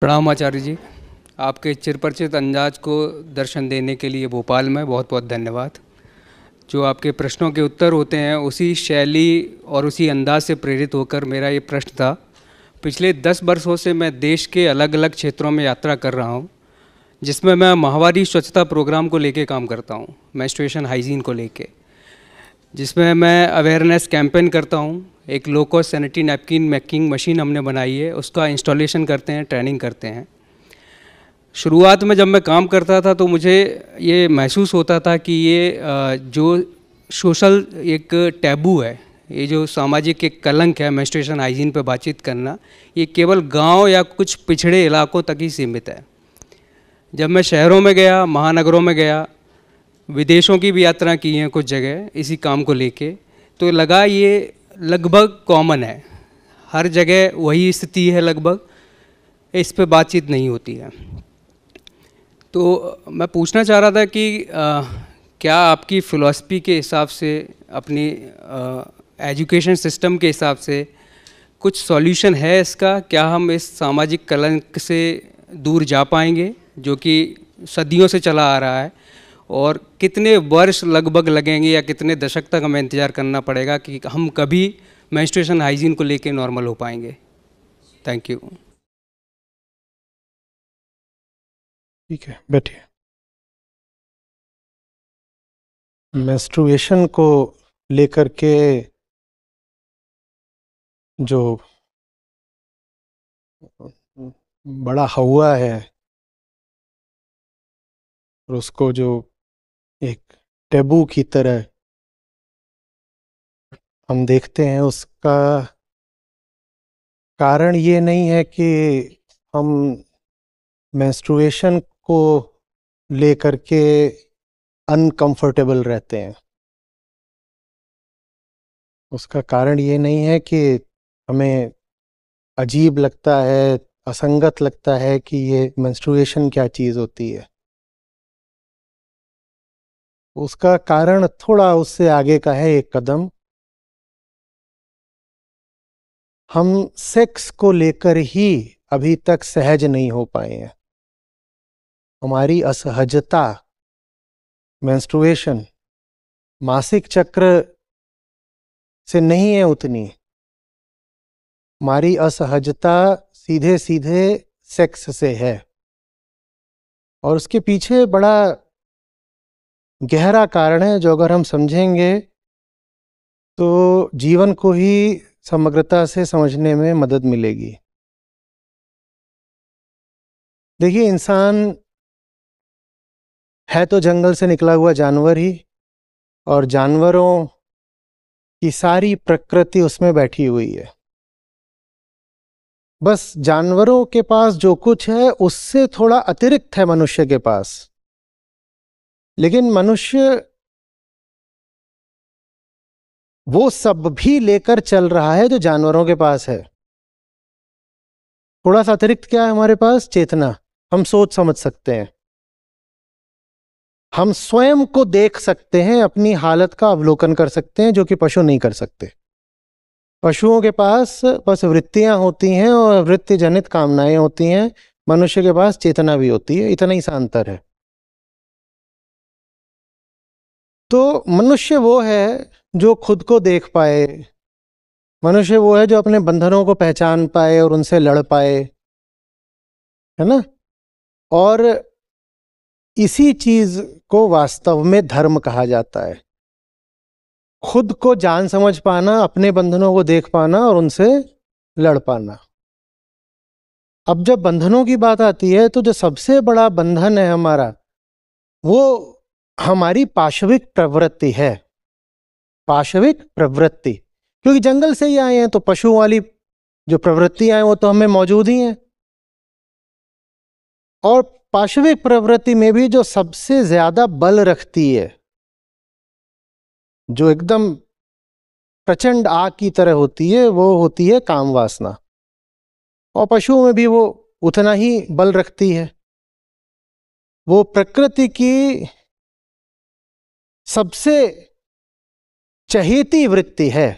प्रणाम आचार्य जी। आपके चिरपरिचित अंदाज को दर्शन देने के लिए भोपाल में बहुत बहुत धन्यवाद। जो आपके प्रश्नों के उत्तर होते हैं उसी शैली और उसी अंदाज से प्रेरित होकर मेरा ये प्रश्न था। पिछले 10 वर्षों से मैं देश के अलग अलग क्षेत्रों में यात्रा कर रहा हूँ, जिसमें मैं माहवारी स्वच्छता प्रोग्राम को लेके काम करता हूँ, मेंस्ट्रुएशन हाइजीन को लेके, जिसमें मैं अवेयरनेस कैंपेन करता हूँ। एक low cost sanitary napkin making machine हमने बनाई है, उसका इंस्टॉलेशन करते हैं, ट्रेनिंग करते हैं। शुरुआत में जब मैं काम करता था तो मुझे ये महसूस होता था कि ये जो सोशल एक टैबू है, ये जो सामाजिक एक कलंक है मेंस्ट्रुएशन हाइजीन पे बातचीत करना, ये केवल गांव या कुछ पिछड़े इलाकों तक ही सीमित है। जब मैं शहरों में गया, महानगरों में गया, विदेशों की भी यात्रा की हैं कुछ जगह इसी काम को लेके, तो लगा ये लगभग कॉमन है, हर जगह वही स्थिति है लगभग, इस पे बातचीत नहीं होती है। तो मैं पूछना चाह रहा था कि क्या आपकी फ़िलॉसफी के हिसाब से, अपनी एजुकेशन सिस्टम के हिसाब से कुछ सॉल्यूशन है इसका? क्या हम इस सामाजिक कलंक से दूर जा पाएंगे जो कि सदियों से चला आ रहा है, और कितने वर्ष लगभग लगेंगे या कितने दशक तक हमें इंतज़ार करना पड़ेगा कि हम कभी मेंस्ट्रुएशन हाइजीन को लेके नॉर्मल हो पाएंगे? Thank you. ठीक है, बैठिए। मेंस्ट्रुएशन को लेकर के जो बड़ा हुआ है और उसको जो एक टैबू की तरह हम देखते हैं, उसका कारण ये नहीं है कि हम मेंस्ट्रुएशन को लेकर के अनकंफर्टेबल रहते हैं। उसका कारण ये नहीं है कि हमें अजीब लगता है, असंगत लगता है कि ये मेंस्ट्रुएशन क्या चीज़ होती है। उसका कारण थोड़ा उससे आगे का है, एक कदम। हम सेक्स को लेकर ही अभी तक सहज नहीं हो पाए हैं। हमारी असहजता, मेंस्ट्रुएशन, मासिक चक्र से नहीं है उतनी। हमारी असहजता सीधे सीधे सेक्स से है, और उसके पीछे बड़ा गहरा कारण है जो अगर हम समझेंगे तो जीवन को ही समग्रता से समझने में मदद मिलेगी। देखिए, इंसान है तो जंगल से निकला हुआ जानवर ही, और जानवरों की सारी प्रकृति उसमें बैठी हुई है। बस जानवरों के पास जो कुछ है उससे थोड़ा अतिरिक्त है मनुष्य के पास। लेकिन मनुष्य वो सब भी लेकर चल रहा है जो जानवरों के पास है। थोड़ा सा अतिरिक्त क्या है हमारे पास? चेतना। हम सोच समझ सकते हैं, हम स्वयं को देख सकते हैं, अपनी हालत का अवलोकन कर सकते हैं, जो कि पशु नहीं कर सकते। पशुओं के पास बस वृत्तियां होती हैं और वृत्ति जनित कामनाएं होती हैं। मनुष्य के पास चेतना भी होती है, इतना ही सा अंतर है। तो मनुष्य वो है जो खुद को देख पाए, मनुष्य वो है जो अपने बंधनों को पहचान पाए और उनसे लड़ पाए, है ना? और इसी चीज को वास्तव में धर्म कहा जाता है। खुद को जान समझ पाना, अपने बंधनों को देख पाना और उनसे लड़ पाना। अब जब बंधनों की बात आती है तो जो सबसे बड़ा बंधन है हमारा, वो हमारी पाशविक प्रवृत्ति है। पाशविक प्रवृत्ति, क्योंकि जंगल से ही आए हैं तो पशु वाली जो प्रवृत्तियां हैं वो तो हमें मौजूद ही हैं। और पाशविक प्रवृत्ति में भी जो सबसे ज्यादा बल रखती है, जो एकदम प्रचंड आग की तरह होती है, वो होती है काम वासना। और पशुओं में भी वो उतना ही बल रखती है। वो प्रकृति की सबसे चहेती वृत्ति है,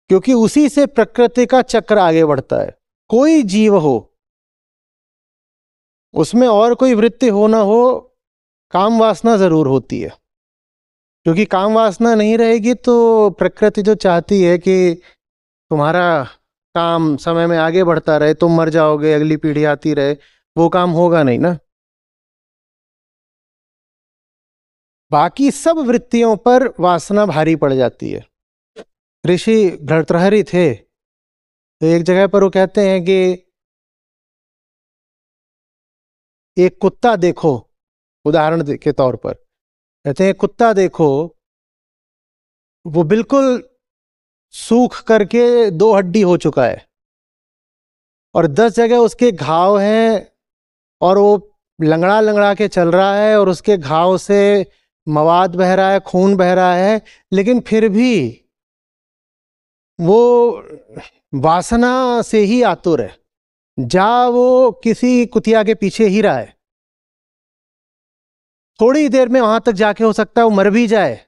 क्योंकि उसी से प्रकृति का चक्र आगे बढ़ता है। कोई जीव हो, उसमें और कोई वृत्ति हो ना हो, काम वासना जरूर होती है। क्योंकि काम वासना नहीं रहेगी तो प्रकृति जो चाहती है कि तुम्हारा काम समय में आगे बढ़ता रहे, तुम मर जाओगे, अगली पीढ़ी आती रहे, वो काम होगा नहीं ना। बाकी सब वृत्तियों पर वासना भारी पड़ जाती है। ऋषि भर्तृहरि थे, तो एक जगह पर वो कहते हैं कि एक कुत्ता देखो, उदाहरण के तौर पर कहते हैं कुत्ता देखो, वो बिल्कुल सूख करके 2 हड्डी हो चुका है और 10 जगह उसके घाव हैं और वो लंगड़ा लंगड़ा के चल रहा है और उसके घाव से मवाद बह रहा है, खून बह रहा है, लेकिन फिर भी वो वासना से ही आतुर है। जा वो किसी कुतिया के पीछे ही रहा है, थोड़ी देर में वहां तक जाके हो सकता है वो मर भी जाए,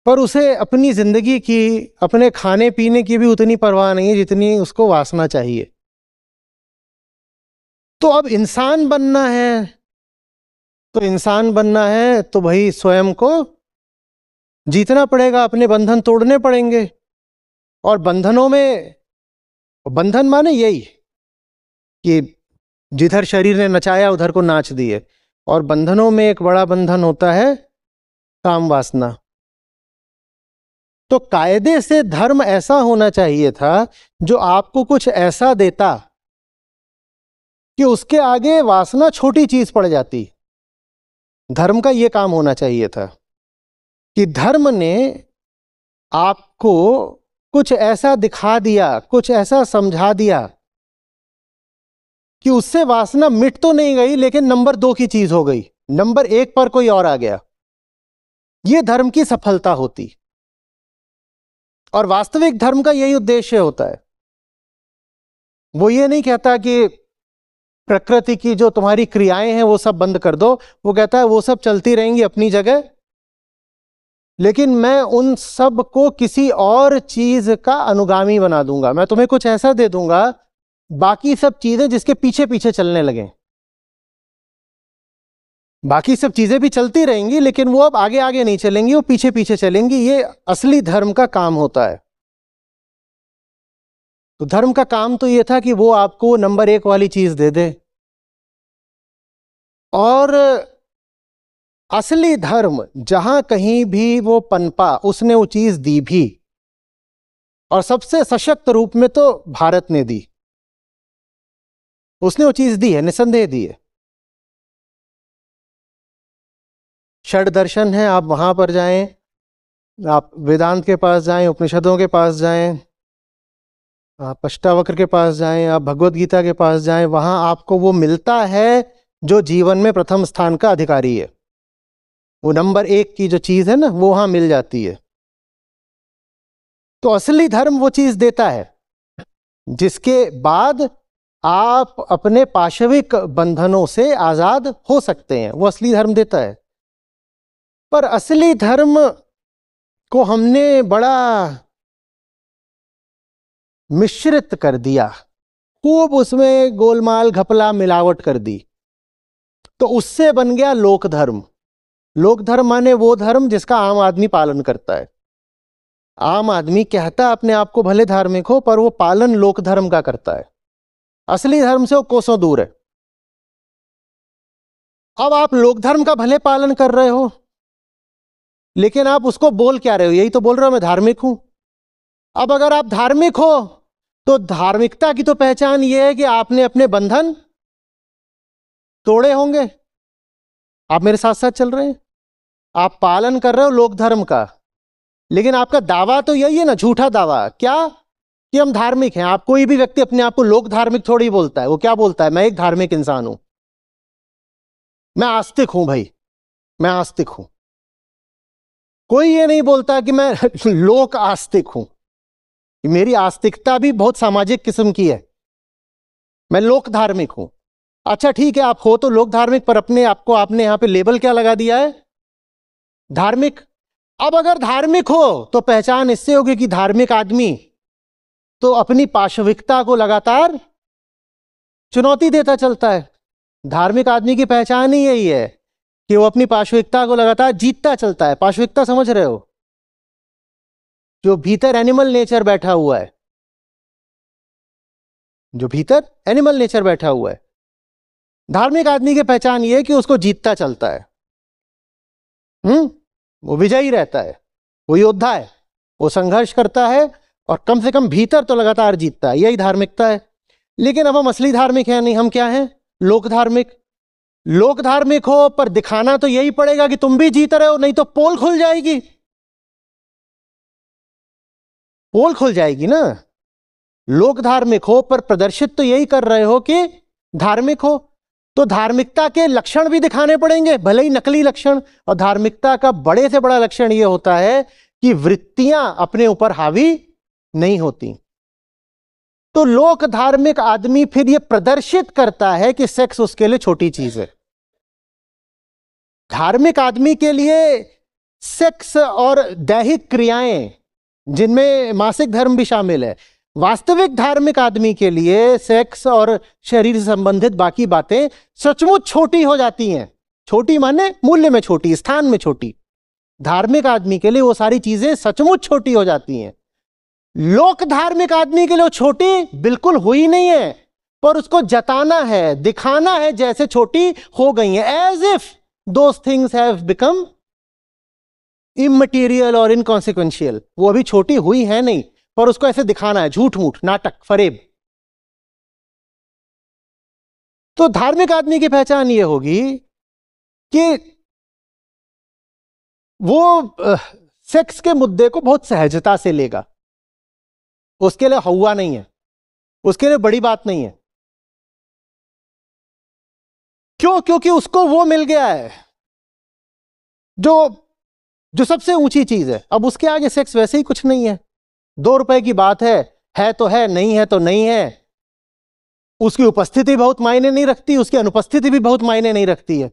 पर उसे अपनी जिंदगी की, अपने खाने पीने की भी उतनी परवाह नहीं है जितनी उसको वासना चाहिए। तो अब इंसान बनना है, तो इंसान बनना है तो भाई स्वयं को जीतना पड़ेगा, अपने बंधन तोड़ने पड़ेंगे। और बंधनों में, बंधन माने यही कि जिधर शरीर ने नचाया उधर को नाच दिए, और बंधनों में एक बड़ा बंधन होता है काम वासना। तो कायदे से धर्म ऐसा होना चाहिए था जो आपको कुछ ऐसा देता कि उसके आगे वासना छोटी चीज पड़ जाती। धर्म का यह काम होना चाहिए था कि धर्म ने आपको कुछ ऐसा दिखा दिया, कुछ ऐसा समझा दिया कि उससे वासना मिट तो नहीं गई, लेकिन नंबर 2 की चीज हो गई, नंबर 1 पर कोई और आ गया। यह धर्म की सफलता होती। और वास्तविक धर्म का यही उद्देश्य होता है। वो ये नहीं कहता कि प्रकृति की जो तुम्हारी क्रियाएं हैं वो सब बंद कर दो, वो कहता है वो सब चलती रहेंगी अपनी जगह, लेकिन मैं उन सब को किसी और चीज का अनुगामी बना दूंगा। मैं तुम्हें कुछ ऐसा दे दूंगा, बाकी सब चीजें जिसके पीछे पीछे चलने लगे। बाकी सब चीजें भी चलती रहेंगी, लेकिन वो अब आगे आगे नहीं चलेंगी, वो पीछे पीछे चलेंगी। ये असली धर्म का काम होता है। तो धर्म का काम तो ये था कि वो आपको नंबर 1 वाली चीज दे दे। और असली धर्म जहां कहीं भी वो पनपा, उसने वो चीज दी भी, और सबसे सशक्त रूप में तो भारत ने दी। उसने वो चीज दी है, निसंदेह दी है। षड दर्शन है, आप वहां पर जाएं, आप वेदांत के पास जाएं, उपनिषदों के पास जाएं, आप अष्टावक्र के पास जाएं, आप भगवत गीता के पास जाएं, वहां आपको वो मिलता है जो जीवन में प्रथम स्थान का अधिकारी है। वो नंबर 1 की जो चीज है ना, वो वहां मिल जाती है। तो असली धर्म वो चीज देता है जिसके बाद आप अपने पाशविक बंधनों से आजाद हो सकते हैं। वो असली धर्म देता है। पर असली धर्म को हमने बड़ा मिश्रित कर दिया, खूब उसमें गोलमाल घपला मिलावट कर दी, तो उससे बन गया लोक धर्म। लोक धर्म माने वो धर्म जिसका आम आदमी पालन करता है। आम आदमी कहता है अपने आप को भले धार्मिक हो, पर वो पालन लोक धर्म का करता है। असली धर्म से वो कोसों दूर है। अब आप लोक धर्म का भले पालन कर रहे हो, लेकिन आप उसको बोल क्या रहे हो? यही तो बोल रहे हो मैं धार्मिक हूं। अब अगर आप धार्मिक हो तो धार्मिकता की तो पहचान यह है कि आपने अपने बंधन तोड़े होंगे। आप मेरे साथ साथ चल रहे हैं, आप पालन कर रहे हो लोक धर्म का, लेकिन आपका दावा तो यही है ना, झूठा दावा, क्या कि हम धार्मिक हैं। आप कोई भी व्यक्ति अपने आप को लोक धार्मिक थोड़ी बोलता है। वो क्या बोलता है? मैं एक धार्मिक इंसान हूं, मैं आस्तिक हूं भाई, मैं आस्तिक हूं। कोई ये नहीं बोलता कि मैं लोक आस्तिक हूं। मेरी आस्तिकता भी बहुत सामाजिक किस्म की है, मैं लोक धार्मिक हूं। अच्छा ठीक है, आप हो तो लोक धार्मिक, पर अपने आपको आपने यहां पे लेबल क्या लगा दिया है? धार्मिक। अब अगर धार्मिक हो तो पहचान इससे होगी कि धार्मिक आदमी तो अपनी पाशविकता को लगातार चुनौती देता चलता है। धार्मिक आदमी की पहचान ही यही है कि वो अपनी पाशविकता को लगातार जीतता चलता है। पाशविकता समझ रहे हो? जो भीतर एनिमल नेचर बैठा हुआ है, जो भीतर एनिमल नेचर बैठा हुआ है। धार्मिक आदमी की पहचान ये है कि उसको जीतता चलता है। वो विजयी रहता है, वो योद्धा है, वो संघर्ष करता है और कम से कम भीतर तो लगातार जीतता है। यही धार्मिकता है। लेकिन अब हम असली धार्मिक हैं नहीं, हम क्या हैं? लोक धार्मिक। लोक धार्मिक हो पर दिखाना तो यही पड़ेगा कि तुम भी जीत रहे हो, नहीं तो पोल खुल जाएगी। पोल खुल जाएगी ना। लोक धार्मिक हो पर प्रदर्शित तो यही कर रहे हो कि धार्मिक हो, तो धार्मिकता के लक्षण भी दिखाने पड़ेंगे, भले ही नकली लक्षण। और धार्मिकता का बड़े से बड़ा लक्षण यह होता है कि वृत्तियां अपने ऊपर हावी नहीं होती। तो लोक धार्मिक आदमी फिर यह प्रदर्शित करता है कि सेक्स उसके लिए छोटी चीज है। धार्मिक आदमी के लिए सेक्स और दैहिक क्रियाएं, जिनमें मासिक धर्म भी शामिल है, वास्तविक धार्मिक आदमी के लिए सेक्स और शरीर से संबंधित बाकी बातें सचमुच छोटी हो जाती हैं। छोटी माने मूल्य में छोटी, स्थान में छोटी। धार्मिक आदमी के लिए वो सारी चीजें सचमुच छोटी हो जाती हैं। लोक धार्मिक आदमी के लिए छोटी बिल्कुल हुई नहीं है, पर उसको जताना है, दिखाना है जैसे छोटी हो गई है, as if those things have become immaterial और इनकॉन्सिक्वेंशियल। वो अभी छोटी हुई है नहीं, पर उसको ऐसे दिखाना है, झूठ मूठ, नाटक, फरेब। तो धार्मिक आदमी की पहचान ये होगी कि वो सेक्स के मुद्दे को बहुत सहजता से लेगा। उसके लिए हौवा नहीं है, उसके लिए बड़ी बात नहीं है। क्यों? क्योंकि उसको वो मिल गया है जो सबसे ऊंची चीज है। अब उसके आगे सेक्स वैसे ही कुछ नहीं है। 2 रुपए की बात है तो है, नहीं है तो नहीं है। उसकी उपस्थिति बहुत मायने नहीं रखती, उसकी अनुपस्थिति भी बहुत मायने नहीं रखती है।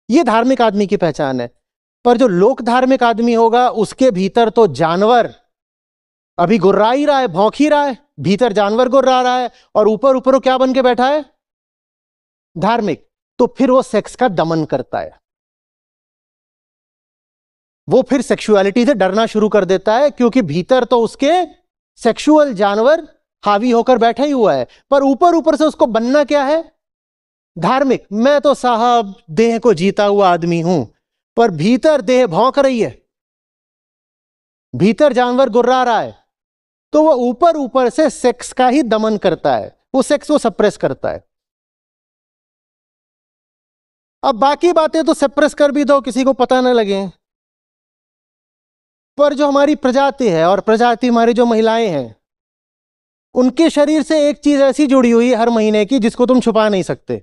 यह धार्मिक आदमी की पहचान है। पर जो लोक धार्मिक आदमी होगा, उसके भीतर तो जानवर अभी गुर्रा ही रहा है, भौंक ही रहा है। भीतर जानवर गुर्रा रहा है और ऊपर ऊपर वो क्या बन के बैठा है? धार्मिक। तो फिर वो सेक्स का दमन करता है। वो फिर सेक्सुअलिटी से डरना शुरू कर देता है, क्योंकि भीतर तो उसके सेक्सुअल जानवर हावी होकर बैठा ही हुआ है, पर ऊपर ऊपर से उसको बनना क्या है? धार्मिक। मैं तो साहब देह को जीता हुआ आदमी हूं, पर भीतर देह भौंक रही है, भीतर जानवर गुर्रा रहा है। तो वो ऊपर ऊपर से सेक्स का ही दमन करता है, वो सेक्स को सप्रेस करता है। अब बाकी बातें तो सप्रेस कर भी दो, किसी को पता न लगे। पर जो हमारी प्रजाति है, और प्रजाति हमारी जो महिलाएं हैं, उनके शरीर से एक चीज ऐसी जुड़ी हुई है हर महीने की, जिसको तुम छुपा नहीं सकते।